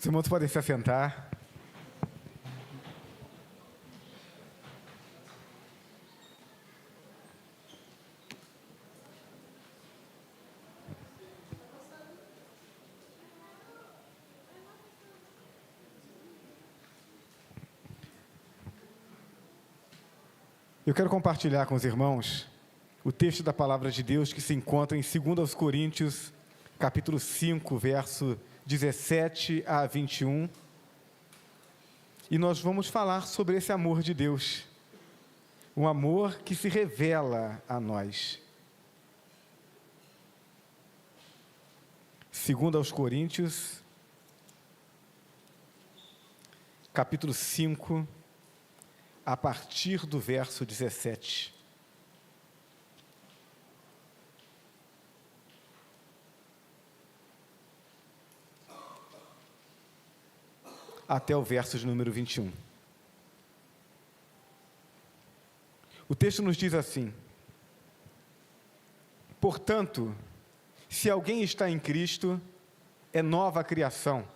Os irmãos podem se assentar. Eu quero compartilhar com os irmãos o texto da palavra de Deus que se encontra em 2 Coríntios, capítulo 5, verso 17 a 21. E nós vamos falar sobre esse amor de Deus, um amor que se revela a nós. 2 Coríntios, capítulo 5, a partir do verso 17. Até o verso de número 21. O texto nos diz assim: portanto, se alguém está em Cristo, é nova criação.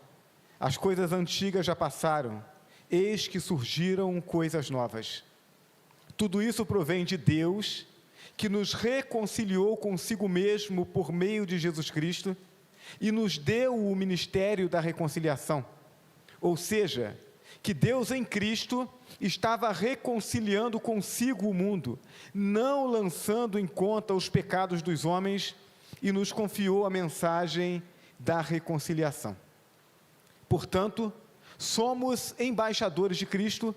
As coisas antigas já passaram, eis que surgiram coisas novas. Tudo isso provém de Deus, que nos reconciliou consigo mesmo por meio de Jesus Cristo e nos deu o ministério da reconciliação. Ou seja, que Deus em Cristo estava reconciliando consigo o mundo, não lançando em conta os pecados dos homens, e nos confiou a mensagem da reconciliação. Portanto, somos embaixadores de Cristo,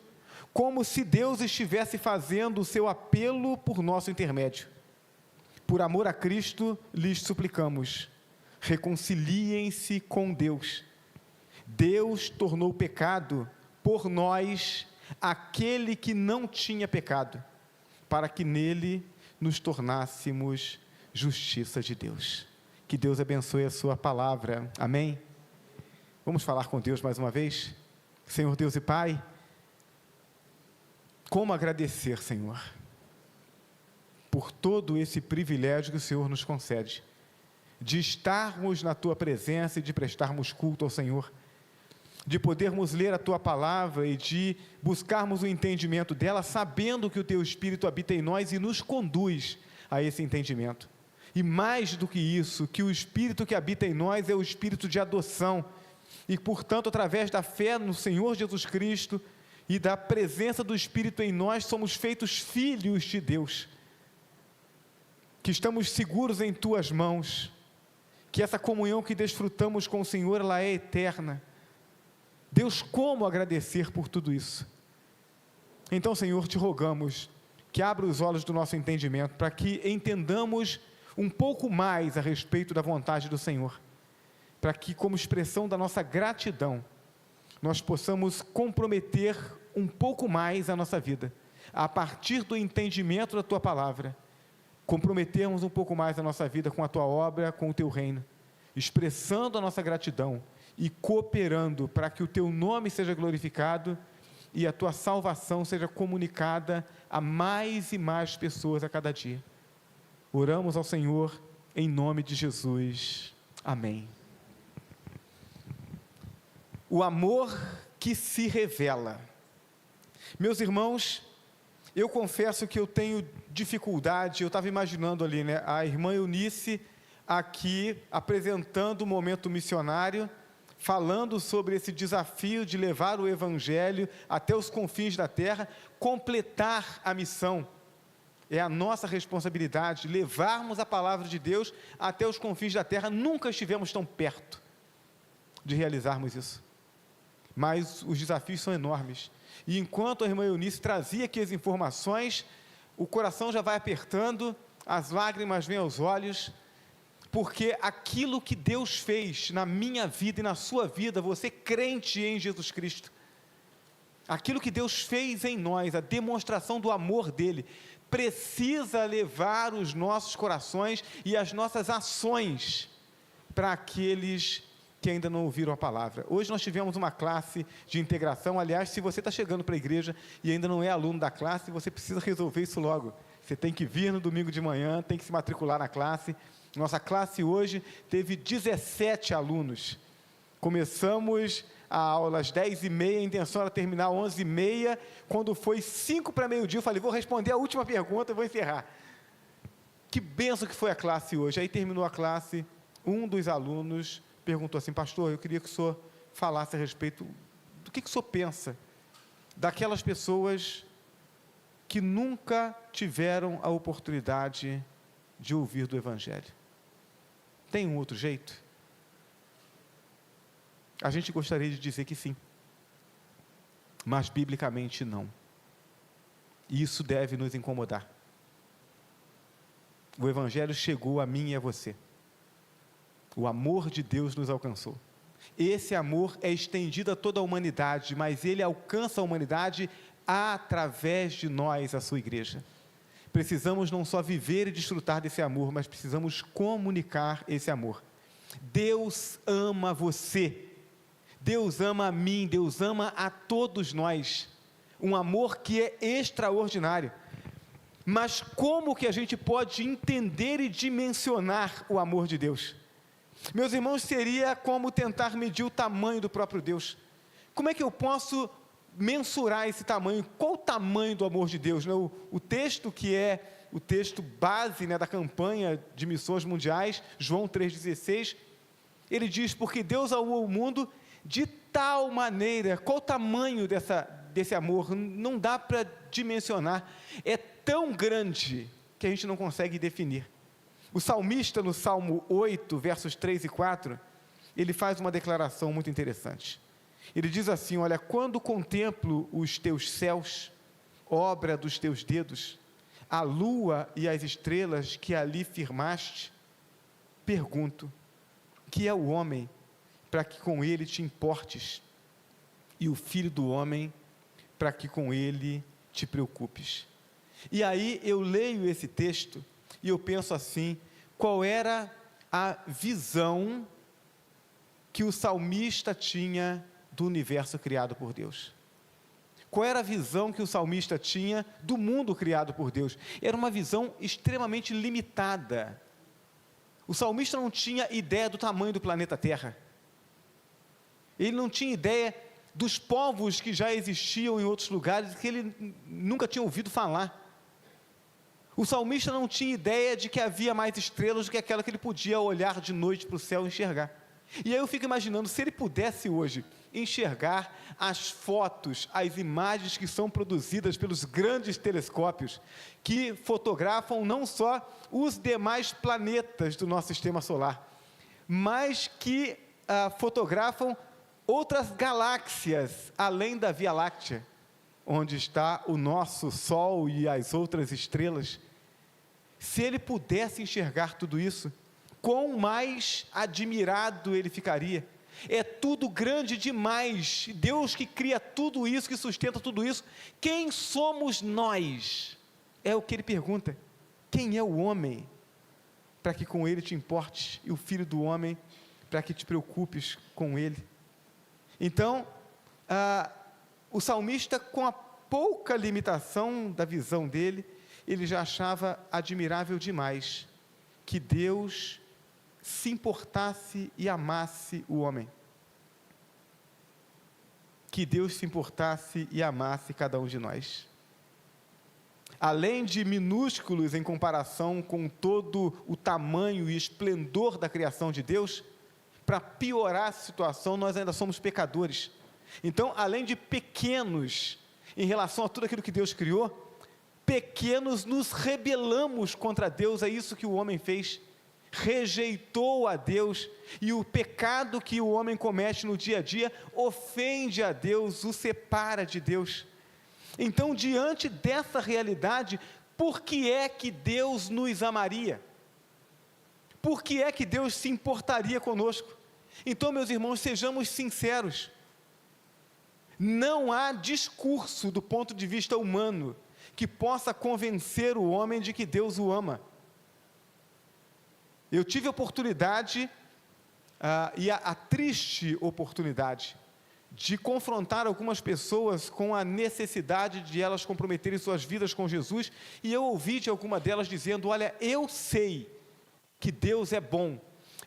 como se Deus estivesse fazendo o seu apelo por nosso intermédio. Por amor a Cristo, lhes suplicamos, reconciliem-se com Deus. Deus tornou pecado por nós aquele que não tinha pecado, para que nele nos tornássemos justiça de Deus. Que Deus abençoe a sua palavra. Amém? Vamos falar com Deus mais uma vez? Senhor Deus e Pai, como agradecer, Senhor, por todo esse privilégio que o Senhor nos concede, de estarmos na Tua presença e de prestarmos culto ao Senhor, de podermos ler a Tua palavra e de buscarmos o entendimento dela, sabendo que o Teu Espírito habita em nós e nos conduz a esse entendimento. E mais do que isso, que o Espírito que habita em nós é o Espírito de adoção, e portanto, através da fé no Senhor Jesus Cristo e da presença do Espírito em nós, somos feitos filhos de Deus, que estamos seguros em Tuas mãos, que essa comunhão que desfrutamos com o Senhor, ela é eterna. Deus, como agradecer por tudo isso? Então, Senhor, te rogamos que abra os olhos do nosso entendimento, para que entendamos um pouco mais a respeito da vontade do Senhor, para que, como expressão da nossa gratidão, nós possamos comprometer um pouco mais a nossa vida, a partir do entendimento da Tua palavra, comprometermos um pouco mais a nossa vida com a Tua obra, com o Teu reino, expressando a nossa gratidão e cooperando para que o Teu nome seja glorificado e a Tua salvação seja comunicada a mais e mais pessoas a cada dia. Oramos ao Senhor em nome de Jesus. Amém. O amor que se revela. Meus irmãos, eu confesso que eu tenho dificuldade, eu estava imaginando ali, a irmã Eunice aqui apresentando o momento missionário, falando sobre esse desafio de levar o Evangelho até os confins da terra, completar a missão. É a nossa responsabilidade, levarmos a palavra de Deus até os confins da terra. Nunca estivemos tão perto de realizarmos isso, mas os desafios são enormes, e enquanto a irmã Eunice trazia aqui as informações, o coração já vai apertando, as lágrimas vêm aos olhos, porque aquilo que Deus fez na minha vida e na sua vida, você crente em Jesus Cristo, aquilo que Deus fez em nós, a demonstração do amor dEle, precisa levar os nossos corações e as nossas ações para aqueles que ainda não ouviram a palavra. Hoje nós tivemos uma classe de integração. Aliás, se você está chegando para a igreja e ainda não é aluno da classe, você precisa resolver isso logo. Você tem que vir no domingo de manhã, tem que se matricular na classe. Nossa classe hoje teve 17 alunos. Começamos a aula às 10h30, a intenção era terminar às 11h30, quando foi 5 para meio-dia, eu falei, vou responder a última pergunta e vou encerrar. Que bênção que foi a classe hoje. Aí terminou a classe, um dos alunos perguntou assim, pastor, eu queria que o senhor falasse a respeito do que o senhor pensa daquelas pessoas que nunca tiveram a oportunidade de ouvir do Evangelho. Tem um outro jeito? A gente gostaria de dizer que sim, mas biblicamente não. E isso deve nos incomodar. O Evangelho chegou a mim e a você. O amor de Deus nos alcançou. Esse amor é estendido a toda a humanidade, mas ele alcança a humanidade através de nós, a sua igreja. Precisamos não só viver e desfrutar desse amor, mas precisamos comunicar esse amor. Deus ama você. Deus ama a mim, Deus ama a todos nós. Um amor que é extraordinário. Mas como que a gente pode entender e dimensionar o amor de Deus? Meus irmãos, seria como tentar medir o tamanho do próprio Deus. Como é que eu posso mensurar esse tamanho? Qual o tamanho do amor de Deus? O texto que é o texto base, da campanha de missões mundiais, João 3,16, ele diz, porque Deus amou o mundo de tal maneira. Qual o tamanho desse amor? Não dá para dimensionar. É tão grande que a gente não consegue definir. O salmista, no Salmo 8, versos 3 e 4, ele faz uma declaração muito interessante. Ele diz assim, olha, quando contemplo os teus céus, obra dos teus dedos, a lua e as estrelas que ali firmaste, pergunto, que é o homem para que com ele te importes, e o filho do homem para que com ele te preocupes. E aí eu leio esse texto e eu penso assim, qual era a visão que o salmista tinha do universo criado por Deus? Qual era a visão que o salmista tinha do mundo criado por Deus? Era uma visão extremamente limitada. O salmista não tinha ideia do tamanho do planeta Terra. Ele não tinha ideia dos povos que já existiam em outros lugares, que ele nunca tinha ouvido falar. O salmista não tinha ideia de que havia mais estrelas do que aquela que ele podia olhar de noite para o céu e enxergar. E aí eu fico imaginando, se ele pudesse hoje enxergar as fotos, as imagens que são produzidas pelos grandes telescópios, que fotografam não só os demais planetas do nosso sistema solar, mas que fotografam outras galáxias, além da Via Láctea, onde está o nosso Sol e as outras estrelas. Se ele pudesse enxergar tudo isso, quão mais admirado ele ficaria. É tudo grande demais. Deus que cria tudo isso, que sustenta tudo isso. Quem somos nós? É o que ele pergunta. Quem é o homem para que com ele te importes, e o filho do homem para que te preocupes com ele? Então, o salmista, com a pouca limitação da visão dele, ele já achava admirável demais que Deus se importasse e amasse o homem. Que Deus se importasse e amasse cada um de nós. Além de minúsculos em comparação com todo o tamanho e esplendor da criação de Deus, para piorar a situação, nós ainda somos pecadores. Então, além de pequenos em relação a tudo aquilo que Deus criou, pequenos nos rebelamos contra Deus. É isso que o homem fez, rejeitou a Deus, e o pecado que o homem comete no dia a dia ofende a Deus, o separa de Deus. Então, diante dessa realidade, por que é que Deus nos amaria? Por que é que Deus se importaria conosco? Então, meus irmãos, sejamos sinceros. Não há discurso do ponto de vista humano que possa convencer o homem de que Deus o ama. Eu tive a oportunidade, e a triste oportunidade, de confrontar algumas pessoas com a necessidade de elas comprometerem suas vidas com Jesus, e eu ouvi de alguma delas dizendo, olha, eu sei que Deus é bom,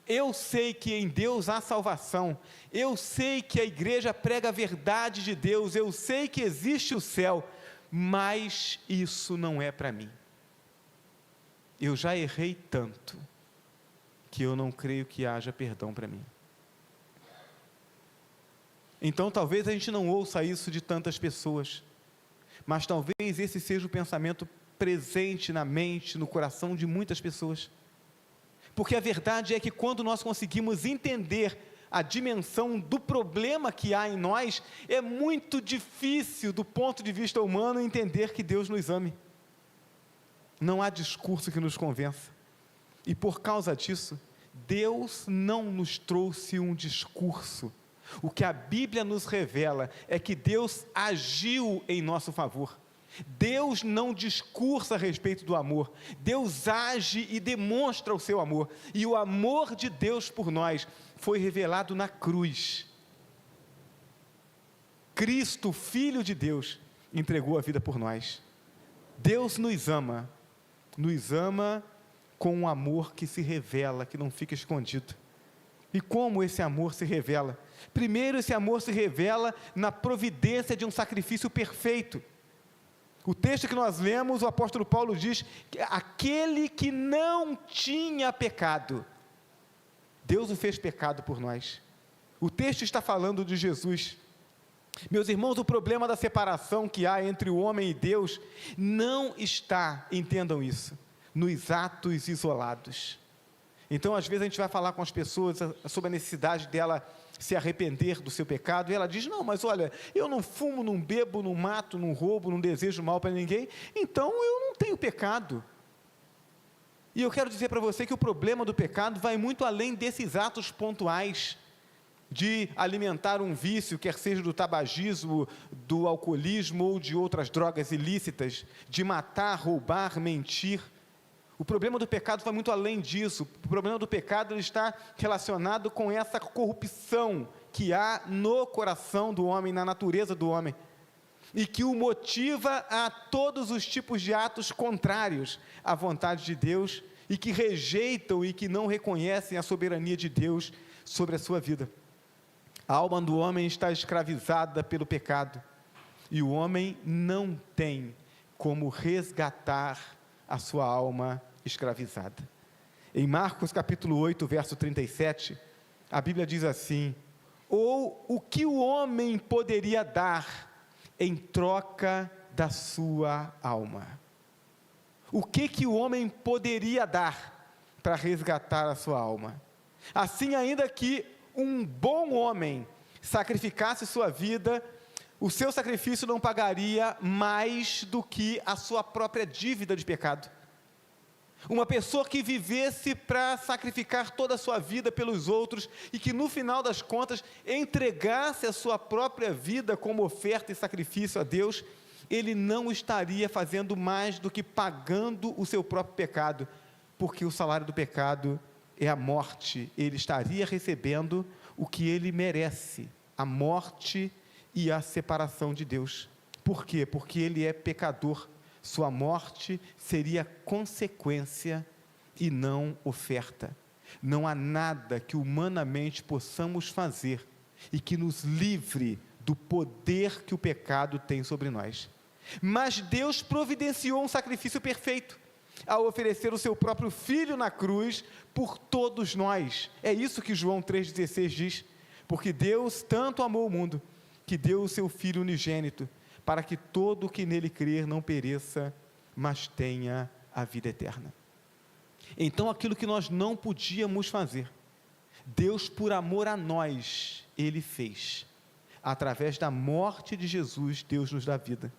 Eu sei que em Deus há salvação, eu sei que a igreja prega a verdade de Deus, eu sei que existe o céu, mas isso não é para mim. Eu já errei tanto, que eu não creio que haja perdão para mim. Então talvez a gente não ouça isso de tantas pessoas, mas talvez esse seja o pensamento presente na mente, no coração de muitas pessoas. Porque a verdade é que quando nós conseguimos entender a dimensão do problema que há em nós, é muito difícil, do ponto de vista humano, entender que Deus nos ame. Não há discurso que nos convença. E por causa disso, Deus não nos trouxe um discurso. O que a Bíblia nos revela é que Deus agiu em nosso favor. Deus não discursa a respeito do amor, Deus age e demonstra o seu amor, e o amor de Deus por nós foi revelado na cruz. Cristo, Filho de Deus, entregou a vida por nós. Deus nos ama com um amor que se revela, que não fica escondido. E como esse amor se revela? Primeiro, esse amor se revela na providência de um sacrifício perfeito. O texto que nós lemos, o apóstolo Paulo diz que aquele que não tinha pecado, Deus o fez pecado por nós. O texto está falando de Jesus. Meus irmãos, o problema da separação que há entre o homem e Deus não está, entendam isso, nos atos isolados. Então, às vezes a gente vai falar com as pessoas sobre a necessidade dela se arrepender do seu pecado, e ela diz, não, mas olha, eu não fumo, não bebo, não mato, não roubo, não desejo mal para ninguém, então eu não tenho pecado. E eu quero dizer para você que o problema do pecado vai muito além desses atos pontuais, de alimentar um vício, quer seja do tabagismo, do alcoolismo ou de outras drogas ilícitas, de matar, roubar, mentir. O problema do pecado vai muito além disso. O problema do pecado está relacionado com essa corrupção que há no coração do homem, na natureza do homem, e que o motiva a todos os tipos de atos contrários à vontade de Deus, e que rejeitam e que não reconhecem a soberania de Deus sobre a sua vida. A alma do homem está escravizada pelo pecado, e o homem não tem como resgatar a sua alma escravizada. Em Marcos capítulo 8, verso 37, a Bíblia diz assim, ou o que o homem poderia dar em troca da sua alma? O que o homem poderia dar para resgatar a sua alma? Assim, ainda que um bom homem sacrificasse sua vida, o seu sacrifício não pagaria mais do que a sua própria dívida de pecado. Uma pessoa que vivesse para sacrificar toda a sua vida pelos outros, e que no final das contas entregasse a sua própria vida como oferta e sacrifício a Deus, ele não estaria fazendo mais do que pagando o seu próprio pecado, porque o salário do pecado é a morte. Ele estaria recebendo o que ele merece, a morte e a separação de Deus. Por quê? Porque ele é pecador. Sua morte seria consequência e não oferta. Não há nada que humanamente possamos fazer e que nos livre do poder que o pecado tem sobre nós. Mas Deus providenciou um sacrifício perfeito, ao oferecer o seu próprio Filho na cruz por todos nós. É isso que João 3,16 diz, porque Deus tanto amou o mundo, que deu o seu Filho unigênito, para que todo o que nele crer não pereça, mas tenha a vida eterna. Então, aquilo que nós não podíamos fazer, Deus, por amor a nós, Ele fez. Através da morte de Jesus, Deus nos dá vida.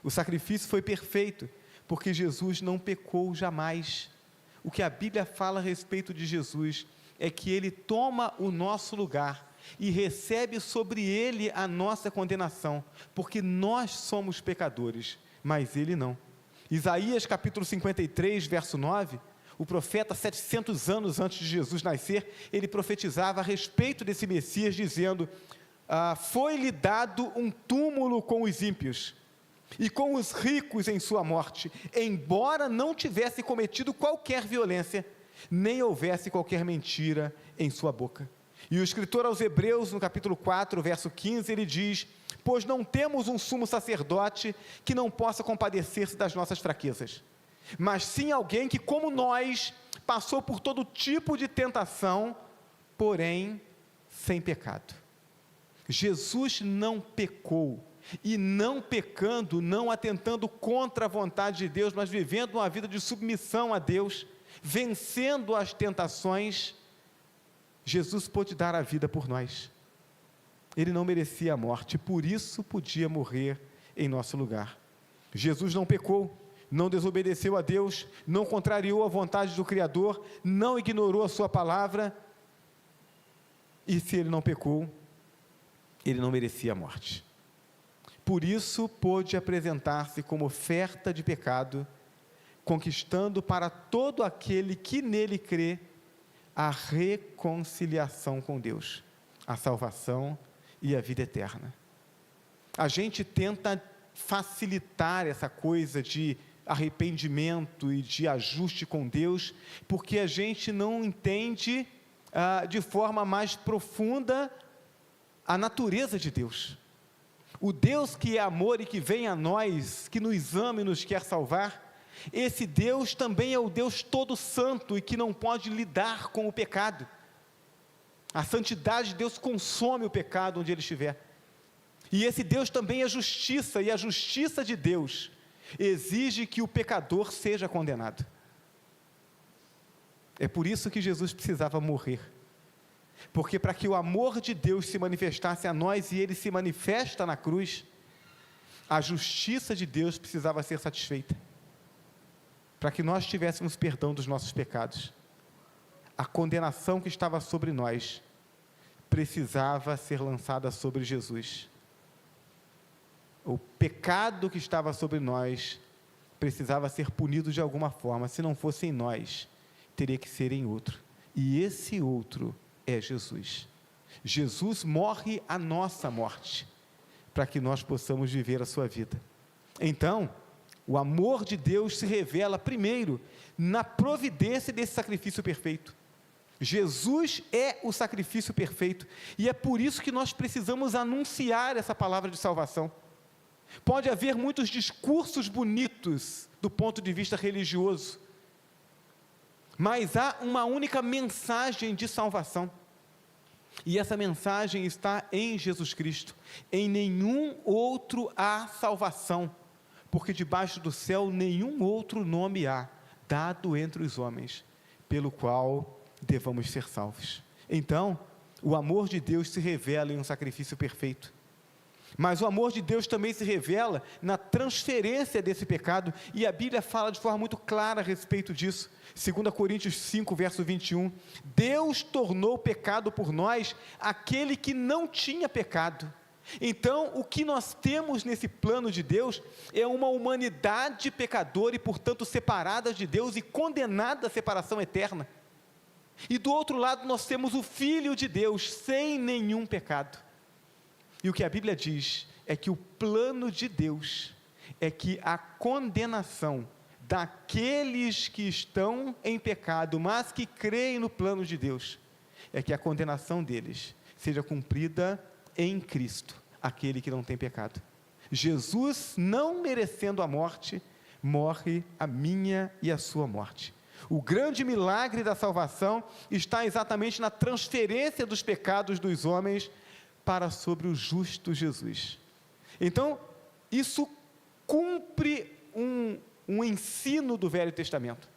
O sacrifício foi perfeito, porque Jesus não pecou jamais. O que a Bíblia fala a respeito de Jesus é que Ele toma o nosso lugar e recebe sobre Ele a nossa condenação, porque nós somos pecadores, mas Ele não. Isaías capítulo 53, verso 9, o profeta, 700 anos antes de Jesus nascer, ele profetizava a respeito desse Messias, dizendo, foi-lhe dado um túmulo com os ímpios, e com os ricos em sua morte, embora não tivesse cometido qualquer violência, nem houvesse qualquer mentira em sua boca. E o escritor aos Hebreus, no capítulo 4, verso 15, ele diz: pois não temos um sumo sacerdote que não possa compadecer-se das nossas fraquezas, mas sim alguém que, como nós, passou por todo tipo de tentação, porém sem pecado. Jesus não pecou, e não pecando, não atentando contra a vontade de Deus, mas vivendo uma vida de submissão a Deus, vencendo as tentações, Jesus pôde dar a vida por nós. Ele não merecia a morte, por isso podia morrer em nosso lugar. Jesus não pecou, não desobedeceu a Deus, não contrariou a vontade do Criador, não ignorou a sua palavra, e se ele não pecou, ele não merecia a morte. Por isso pôde apresentar-se como oferta de pecado, conquistando para todo aquele que nele crê a reconciliação com Deus, a salvação e a vida eterna. A gente tenta facilitar essa coisa de arrependimento e de ajuste com Deus, porque a gente não entende de forma mais profunda a natureza de Deus. O Deus que é amor e que vem a nós, que nos ama e nos quer salvar, esse Deus também é o Deus todo santo e que não pode lidar com o pecado. A santidade de Deus consome o pecado onde ele estiver. E esse Deus também é justiça, e a justiça de Deus exige que o pecador seja condenado. É por isso que Jesus precisava morrer. Porque para que o amor de Deus se manifestasse a nós, e ele se manifesta na cruz, a justiça de Deus precisava ser satisfeita. Para que nós tivéssemos perdão dos nossos pecados, a condenação que estava sobre nós precisava ser lançada sobre Jesus. O pecado que estava sobre nós precisava ser punido de alguma forma. Se não fosse em nós, teria que ser em outro, e esse outro é Jesus. Jesus morre a nossa morte, para que nós possamos viver a sua vida. Então, o amor de Deus se revela primeiro na providência desse sacrifício perfeito. Jesus é o sacrifício perfeito, e é por isso que nós precisamos anunciar essa palavra de salvação. Pode haver muitos discursos bonitos do ponto de vista religioso, mas há uma única mensagem de salvação, e essa mensagem está em Jesus Cristo. Em nenhum outro há salvação, porque debaixo do céu nenhum outro nome há, dado entre os homens, pelo qual devamos ser salvos. Então, o amor de Deus se revela em um sacrifício perfeito, mas o amor de Deus também se revela na transferência desse pecado, e a Bíblia fala de forma muito clara a respeito disso. 2 Coríntios 5, verso 21, Deus tornou pecado por nós aquele que não tinha pecado. Então, o que nós temos nesse plano de Deus é uma humanidade pecadora e, portanto, separada de Deus e condenada à separação eterna. E do outro lado nós temos o Filho de Deus sem nenhum pecado. E o que a Bíblia diz é que o plano de Deus é que a condenação daqueles que estão em pecado, mas que creem no plano de Deus, é que a condenação deles seja cumprida em Cristo, aquele que não tem pecado. Jesus, não merecendo a morte, morre a minha e a sua morte. O grande milagre da salvação está exatamente na transferência dos pecados dos homens para sobre o justo Jesus. Então, isso cumpre um ensino do Velho Testamento.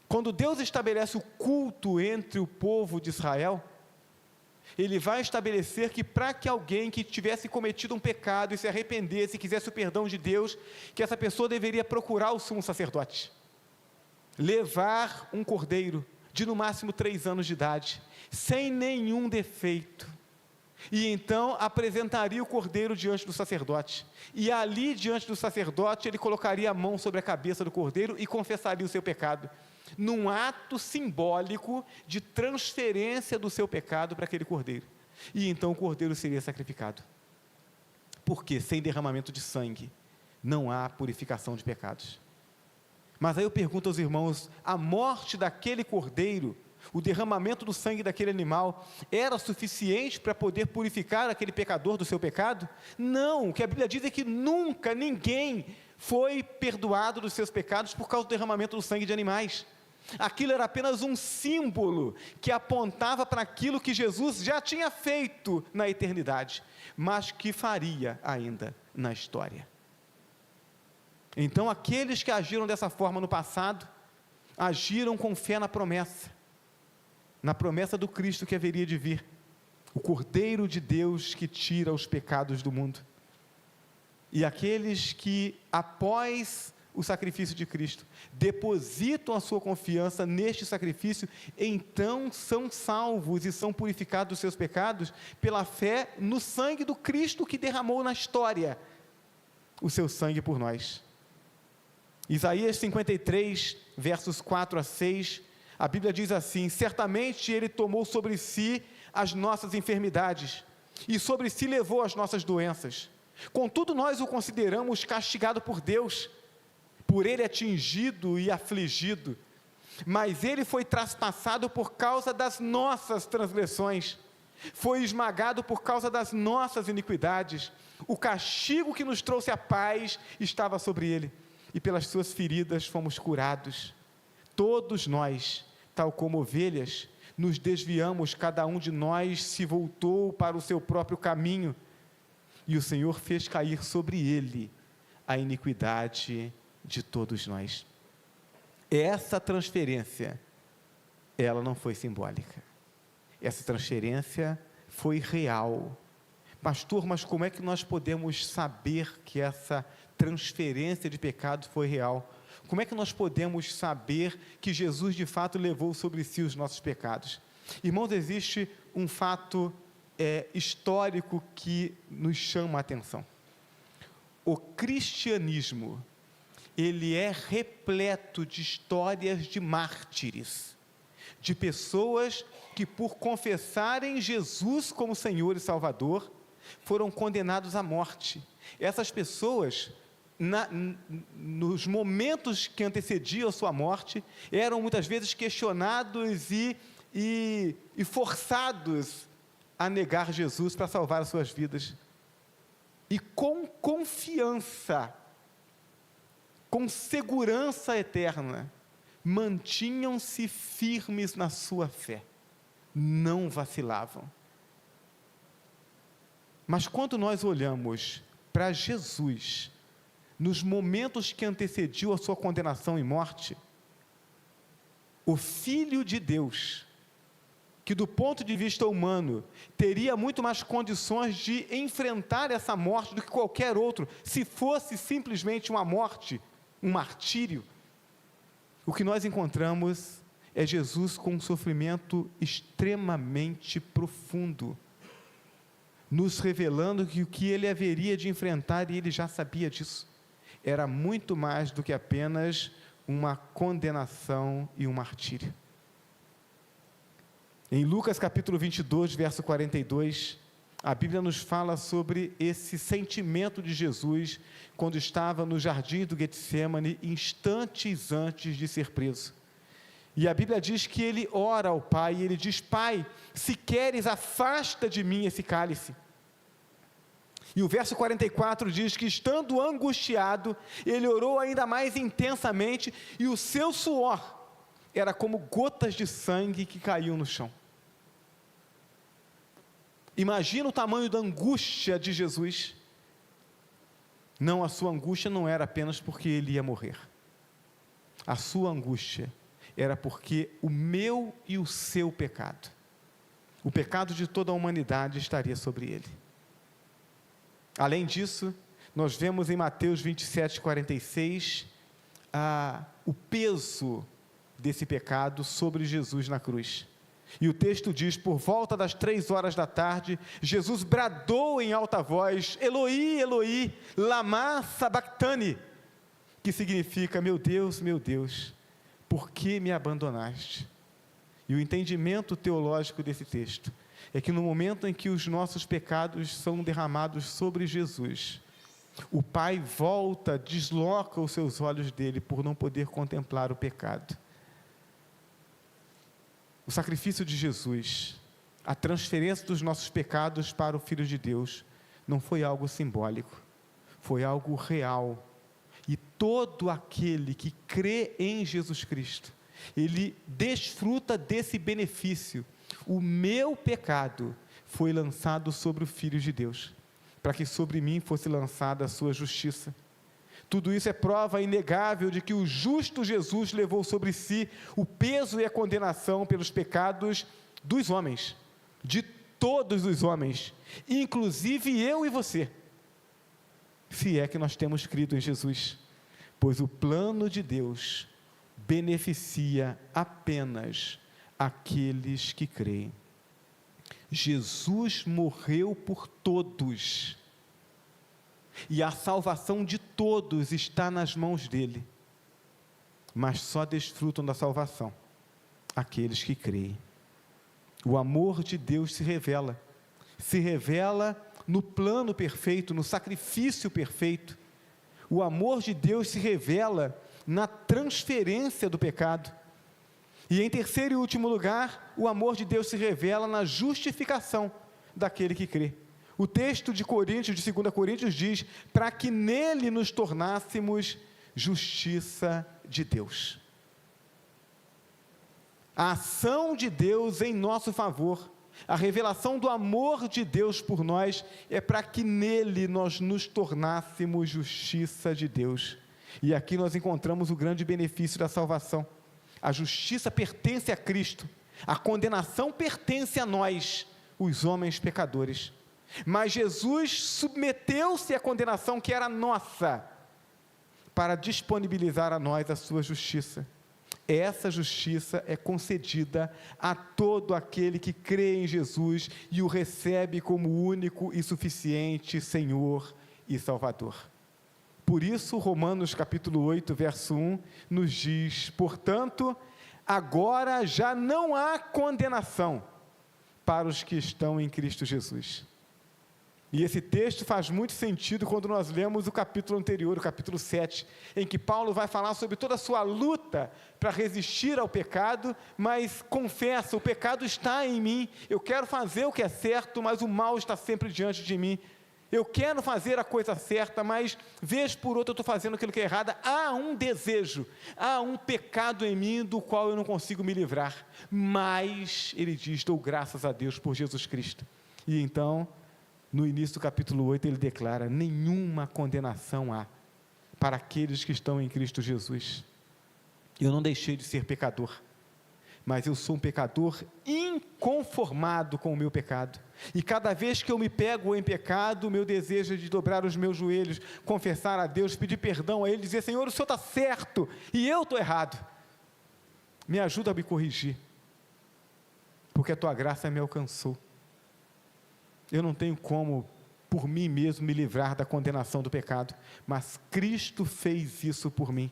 Quando Deus estabelece o culto entre o povo de Israel, ele vai estabelecer que para que alguém que tivesse cometido um pecado e se arrependesse e quisesse o perdão de Deus, que essa pessoa deveria procurar o sumo sacerdote, levar um cordeiro de no máximo 3 anos de idade, sem nenhum defeito, e então apresentaria o cordeiro diante do sacerdote, e ali diante do sacerdote ele colocaria a mão sobre a cabeça do cordeiro e confessaria o seu pecado, num ato simbólico de transferência do seu pecado para aquele cordeiro, e então o cordeiro seria sacrificado, porque sem derramamento de sangue não há purificação de pecados. Mas aí eu pergunto aos irmãos, a morte daquele cordeiro, o derramamento do sangue daquele animal, era suficiente para poder purificar aquele pecador do seu pecado? Não, o que a Bíblia diz é que nunca ninguém foi perdoado dos seus pecados por causa do derramamento do sangue de animais. Aquilo era apenas um símbolo que apontava para aquilo que Jesus já tinha feito na eternidade, mas que faria ainda na história. Então, aqueles que agiram dessa forma no passado, agiram com fé na promessa do Cristo que haveria de vir, o Cordeiro de Deus que tira os pecados do mundo. E aqueles que, após o sacrifício de Cristo, depositam a sua confiança neste sacrifício, então são salvos e são purificados dos seus pecados pela fé no sangue do Cristo que derramou na história o seu sangue por nós. Isaías 53, versos 4 a 6, a Bíblia diz assim: certamente Ele tomou sobre si as nossas enfermidades, e sobre si levou as nossas doenças. Contudo, nós o consideramos castigado por Deus, por Ele atingido e afligido. Mas Ele foi traspassado por causa das nossas transgressões, foi esmagado por causa das nossas iniquidades. O castigo que nos trouxe a paz estava sobre Ele, e pelas suas feridas fomos curados. Todos nós, tal como ovelhas, nos desviamos, cada um de nós se voltou para o seu próprio caminho, e o Senhor fez cair sobre Ele a iniquidade de todos nós. Essa transferência, ela não foi simbólica, essa transferência foi real. Pastor, mas como é que nós podemos saber que essa transferência de pecado foi real? Como é que nós podemos saber que Jesus de fato levou sobre si os nossos pecados? Irmãos, existe um fato histórico que nos chama a atenção. O cristianismo, ele é repleto de histórias de mártires, de pessoas que, por confessarem Jesus como Senhor e Salvador, foram condenados à morte. Essas pessoas, nos momentos que antecediam a sua morte, eram muitas vezes questionados e forçados a negar Jesus para salvar as suas vidas. E com confiança, com segurança eterna, mantinham-se firmes na sua fé, não vacilavam. Mas quando nós olhamos para Jesus, nos momentos que antecediam a sua condenação e morte, o Filho de Deus, que do ponto de vista humano, teria muito mais condições de enfrentar essa morte do que qualquer outro, se fosse simplesmente uma morte, um martírio, o que nós encontramos é Jesus com um sofrimento extremamente profundo, nos revelando que o que ele haveria de enfrentar, e ele já sabia disso, era muito mais do que apenas uma condenação e um martírio. Em Lucas capítulo 22, verso 42, a Bíblia nos fala sobre esse sentimento de Jesus, quando estava no jardim do Getsêmani, instantes antes de ser preso. E a Bíblia diz que ele ora ao Pai, e ele diz: Pai, se queres, afasta de mim esse cálice. E o verso 44 diz que, estando angustiado, ele orou ainda mais intensamente, e o seu suor era como gotas de sangue que caíam no chão. Imagina o tamanho da angústia de Jesus. Não, a sua angústia não era apenas porque ele ia morrer. A sua angústia era porque o meu e o seu pecado, o pecado de toda a humanidade, estaria sobre ele. Além disso, nós vemos em Mateus 27, 46, o peso desse pecado sobre Jesus na cruz. E o texto diz: por volta das 3 horas da tarde, Jesus bradou em alta voz: Eloi, Eloi, lama sabachthani, que significa: meu Deus, por que me abandonaste? E o entendimento teológico desse texto é que no momento em que os nossos pecados são derramados sobre Jesus, o pai volta, desloca os seus olhos dele por não poder contemplar o pecado. O sacrifício de Jesus, a transferência dos nossos pecados para o Filho de Deus, não foi algo simbólico, foi algo real. E todo aquele que crê em Jesus Cristo, ele desfruta desse benefício. O meu pecado foi lançado sobre o Filho de Deus, para que sobre mim fosse lançada a sua justiça. Tudo isso é prova inegável de que o justo Jesus levou sobre si o peso e a condenação pelos pecados dos homens, de todos os homens, inclusive eu e você, se é que nós temos crido em Jesus, pois o plano de Deus beneficia apenas aqueles que creem. Jesus morreu por todos, e a salvação de todos está nas mãos dele, mas só desfrutam da salvação aqueles que creem. O amor de Deus se revela no plano perfeito, no sacrifício perfeito. O amor de Deus se revela na transferência do pecado. E em terceiro e último lugar, o amor de Deus se revela na justificação daquele que crê. O texto de Coríntios, de 2 Coríntios diz, para que nele nos tornássemos justiça de Deus. A ação de Deus em nosso favor, a revelação do amor de Deus por nós, é para que nele nós nos tornássemos justiça de Deus. E aqui nós encontramos o grande benefício da salvação. A justiça pertence a Cristo, a condenação pertence a nós, os homens pecadores. Mas Jesus submeteu-se à condenação que era nossa, para disponibilizar a nós a sua justiça. Essa justiça é concedida a todo aquele que crê em Jesus e o recebe como único e suficiente Senhor e Salvador. Por isso, Romanos capítulo 8, verso 1, nos diz, portanto, agora já não há condenação para os que estão em Cristo Jesus. E esse texto faz muito sentido quando nós lemos o capítulo anterior, o capítulo 7, em que Paulo vai falar sobre toda a sua luta para resistir ao pecado, mas confessa, o pecado está em mim, eu quero fazer o que é certo, mas o mal está sempre diante de mim. Eu quero fazer a coisa certa, mas vez por outra eu estou fazendo aquilo que é errado. Há um desejo, há um pecado em mim do qual eu não consigo me livrar. Mas, ele diz, dou graças a Deus por Jesus Cristo. E então, no início do capítulo 8, ele declara, nenhuma condenação há para aqueles que estão em Cristo Jesus. Eu não deixei de ser pecador, mas eu sou um pecador inconformado com o meu pecado. E cada vez que eu me pego em pecado, o meu desejo é de dobrar os meus joelhos, confessar a Deus, pedir perdão a Ele, dizer, Senhor, o Senhor está certo, e eu estou errado. Me ajuda a me corrigir, porque a Tua graça me alcançou. Eu não tenho como, por mim mesmo, me livrar da condenação do pecado, mas Cristo fez isso por mim.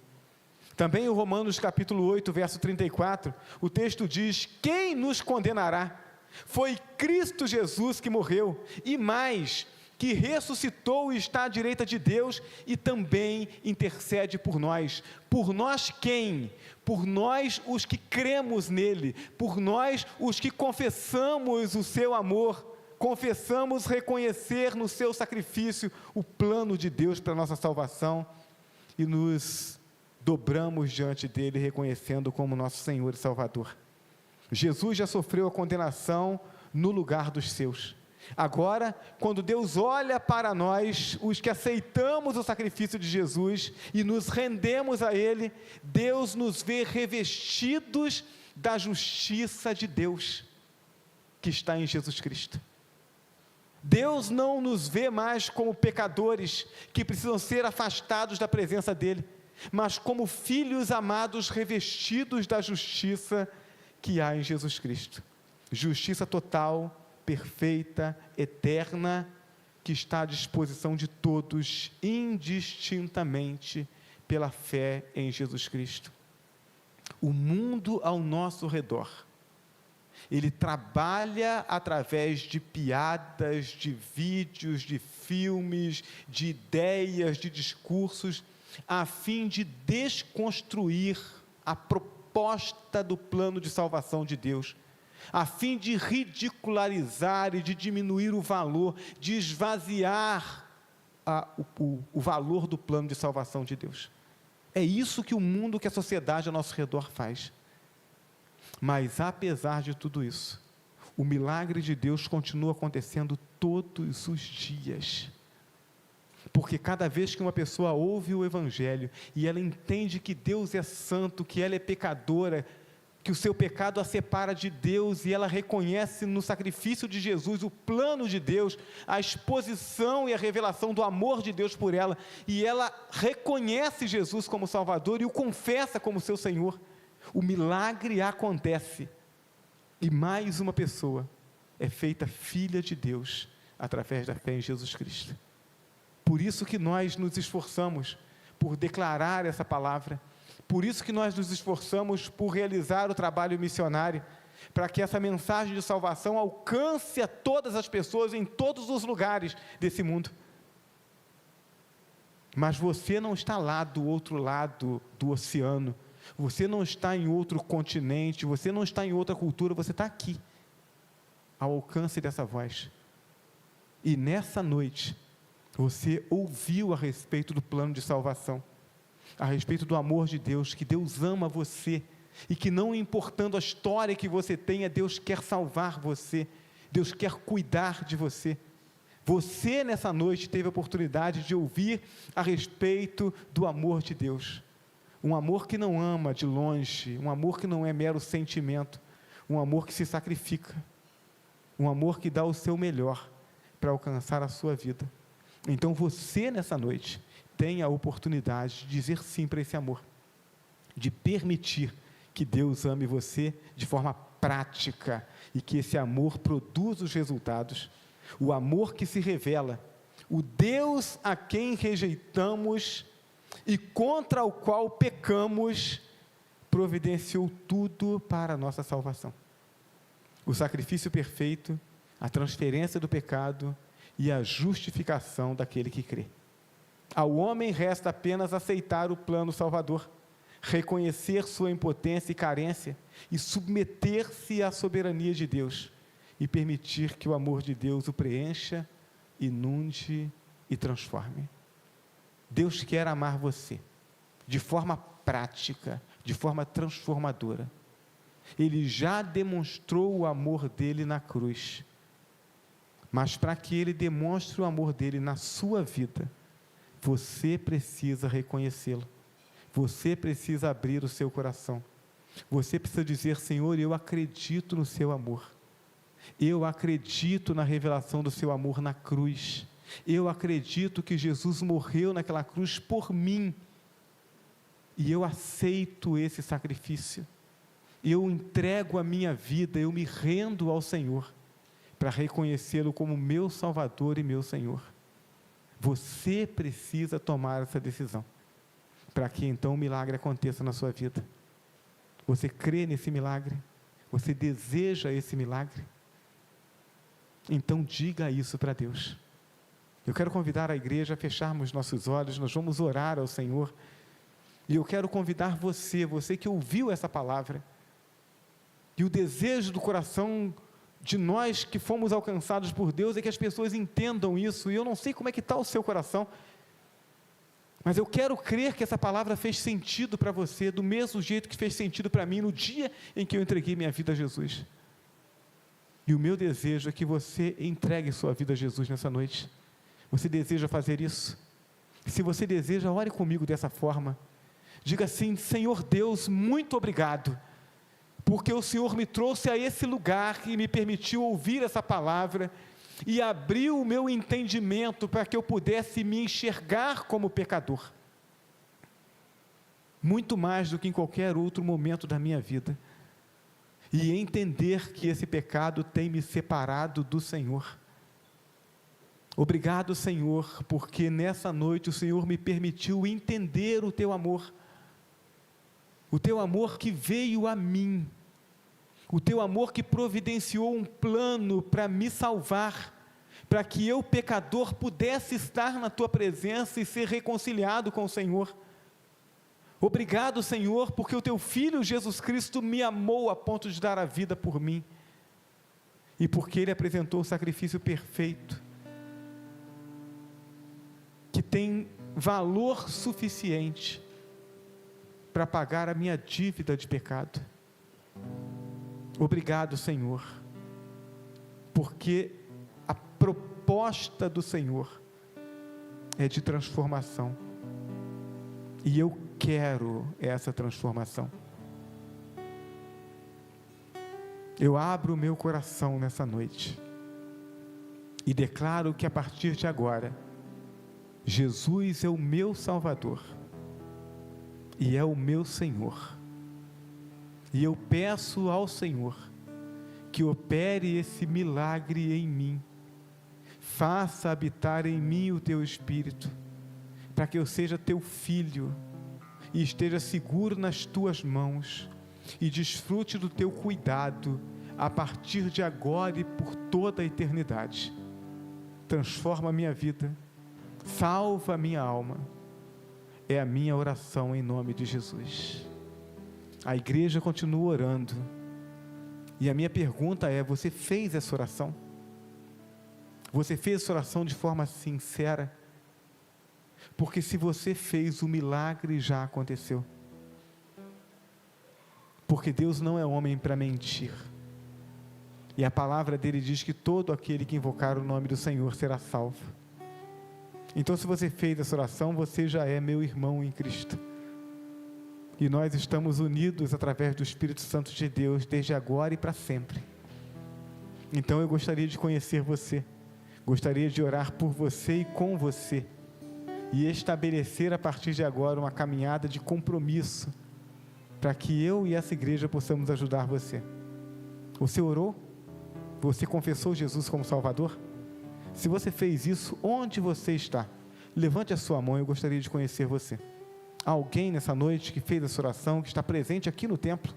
Também em Romanos capítulo 8, verso 34, o texto diz, quem nos condenará? Foi Cristo Jesus que morreu, e mais, que ressuscitou e está à direita de Deus, e também intercede por nós. Por nós quem? Por nós os que cremos nele, por nós os que confessamos o seu amor, confessamos reconhecer no seu sacrifício o plano de Deus para a nossa salvação, e nos dobramos diante dele, reconhecendo como nosso Senhor e Salvador. Jesus já sofreu a condenação no lugar dos seus. Agora, quando Deus olha para nós, os que aceitamos o sacrifício de Jesus e nos rendemos a Ele, Deus nos vê revestidos da justiça de Deus, que está em Jesus Cristo. Deus não nos vê mais como pecadores, que precisam ser afastados da presença dEle, mas como filhos amados revestidos da justiça que há em Jesus Cristo. Justiça total, perfeita, eterna, que está à disposição de todos, indistintamente, pela fé em Jesus Cristo. O mundo ao nosso redor Ele trabalha através de piadas, de vídeos, de filmes, de ideias, de discursos, a fim de desconstruir a proposta do plano de salvação de Deus, a fim de ridicularizar e de diminuir o valor, de esvaziar o valor do plano de salvação de Deus. É isso que o mundo, que a sociedade ao nosso redor faz. Mas, apesar de tudo isso, o milagre de Deus continua acontecendo todos os dias. Porque cada vez que uma pessoa ouve o Evangelho, e ela entende que Deus é santo, que ela é pecadora, que o seu pecado a separa de Deus, e ela reconhece no sacrifício de Jesus o plano de Deus, a exposição e a revelação do amor de Deus por ela, e ela reconhece Jesus como Salvador e o confessa como seu Senhor, o milagre acontece, e mais uma pessoa é feita filha de Deus, através da fé em Jesus Cristo. Por isso que nós nos esforçamos por declarar essa palavra, por isso que nós nos esforçamos por realizar o trabalho missionário, para que essa mensagem de salvação alcance a todas as pessoas em todos os lugares desse mundo. Mas você não está lá do outro lado do oceano, você não está em outro continente, você não está em outra cultura, você está aqui, ao alcance dessa voz. E nessa noite, você ouviu a respeito do plano de salvação, a respeito do amor de Deus, que Deus ama você, e que não importando a história que você tenha, Deus quer salvar você, Deus quer cuidar de você. Você nessa noite teve a oportunidade de ouvir a respeito do amor de Deus, um amor que não ama de longe, um amor que não é mero sentimento, um amor que se sacrifica, um amor que dá o seu melhor para alcançar a sua vida. Então você nessa noite tem a oportunidade de dizer sim para esse amor, de permitir que Deus ame você de forma prática, e que esse amor produza os resultados, o amor que se revela, o Deus a quem rejeitamos e contra o qual pecamos, providenciou tudo para a nossa salvação, o sacrifício perfeito, a transferência do pecado e a justificação daquele que crê. Ao homem resta apenas aceitar o plano salvador, reconhecer sua impotência e carência, e submeter-se à soberania de Deus, e permitir que o amor de Deus o preencha, inunde e transforme. Deus quer amar você, de forma prática, de forma transformadora. Ele já demonstrou o amor dele na cruz, mas para que ele demonstre o amor dele na sua vida, você precisa reconhecê-lo, você precisa abrir o seu coração, você precisa dizer: Senhor, eu acredito no seu amor, eu acredito na revelação do seu amor na cruz, eu acredito que Jesus morreu naquela cruz por mim, e eu aceito esse sacrifício, eu entrego a minha vida, eu me rendo ao Senhor, para reconhecê-lo como meu Salvador e meu Senhor. Você precisa tomar essa decisão, para que então o milagre aconteça na sua vida. Você crê nesse milagre? Você deseja esse milagre? Então diga isso para Deus. Eu quero convidar a igreja a fecharmos nossos olhos, nós vamos orar ao Senhor, e eu quero convidar você que ouviu essa palavra, e o desejo do coração de nós que fomos alcançados por Deus é que as pessoas entendam isso, e eu não sei como é que está o seu coração, mas eu quero crer que essa palavra fez sentido para você, do mesmo jeito que fez sentido para mim no dia em que eu entreguei minha vida a Jesus. E o meu desejo é que você entregue sua vida a Jesus nessa noite. Você deseja fazer isso? Se você deseja, ore comigo dessa forma, diga assim: Senhor Deus, muito obrigado, porque o Senhor me trouxe a esse lugar e me permitiu ouvir essa palavra, e abriu o meu entendimento para que eu pudesse me enxergar como pecador, muito mais do que em qualquer outro momento da minha vida, e entender que esse pecado tem me separado do Senhor. Obrigado, Senhor, porque nessa noite o Senhor me permitiu entender o teu amor que veio a mim, o teu amor que providenciou um plano para me salvar, para que eu, pecador, pudesse estar na tua presença e ser reconciliado com o Senhor. Obrigado, Senhor, porque o teu Filho Jesus Cristo me amou a ponto de dar a vida por mim, e porque Ele apresentou o sacrifício perfeito, que tem valor suficiente para pagar a minha dívida de pecado. Obrigado, Senhor, porque a proposta do Senhor é de transformação, e eu quero essa transformação. Eu abro o meu coração nessa noite e declaro que a partir de agora, Jesus é o meu Salvador e é o meu Senhor. E eu peço ao Senhor que opere esse milagre em mim, faça habitar em mim o teu Espírito, para que eu seja teu filho e esteja seguro nas tuas mãos e desfrute do teu cuidado a partir de agora e por toda a eternidade. Transforma a minha vida, salva a minha alma, é a minha oração em nome de Jesus. A igreja continua orando, e a minha pergunta é: você fez essa oração? Você fez essa oração de forma sincera? Porque se você fez, o milagre já aconteceu. Porque Deus não é homem para mentir, e a palavra dele diz que todo aquele que invocar o nome do Senhor será salvo. Então, se você fez essa oração, você já é meu irmão em Cristo, e nós estamos unidos através do Espírito Santo de Deus, desde agora e para sempre. Então eu gostaria de conhecer você, gostaria de orar por você e com você, e estabelecer a partir de agora uma caminhada de compromisso, para que eu e essa igreja possamos ajudar você. Você orou? Você confessou Jesus como Salvador? Se você fez isso, onde você está? Levante a sua mão, eu gostaria de conhecer você. Há alguém nessa noite que fez essa oração, que está presente aqui no templo?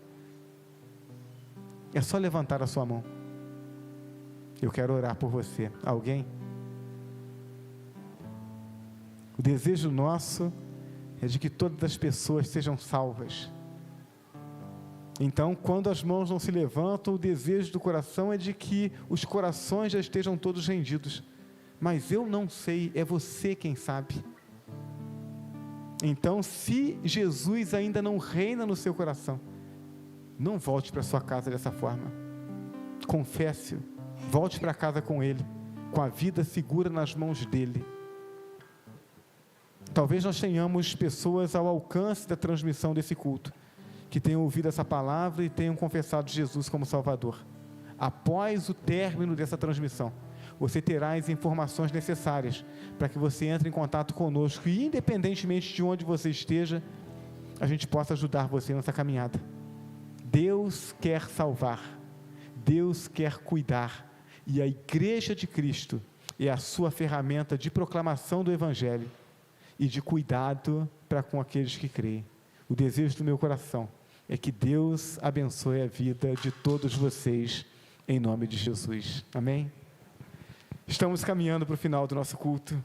É só levantar a sua mão. Eu quero orar por você. Alguém? O desejo nosso é de que todas as pessoas sejam salvas. Então, quando as mãos não se levantam, o desejo do coração é de que os corações já estejam todos rendidos. Mas eu não sei, é você quem sabe. Então, se Jesus ainda não reina no seu coração, não volte para sua casa dessa forma. Confesse-o, volte para casa com Ele, com a vida segura nas mãos dEle. Talvez nós tenhamos pessoas ao alcance da transmissão desse culto, que tenham ouvido essa palavra e tenham confessado Jesus como Salvador. Após o término dessa transmissão, você terá as informações necessárias para que você entre em contato conosco, e independentemente de onde você esteja, a gente possa ajudar você nessa caminhada. Deus quer salvar, Deus quer cuidar, e a igreja de Cristo é a sua ferramenta de proclamação do Evangelho e de cuidado para com aqueles que creem. O desejo do meu coração é que Deus abençoe a vida de todos vocês, em nome de Jesus. Amém? Estamos caminhando para o final do nosso culto.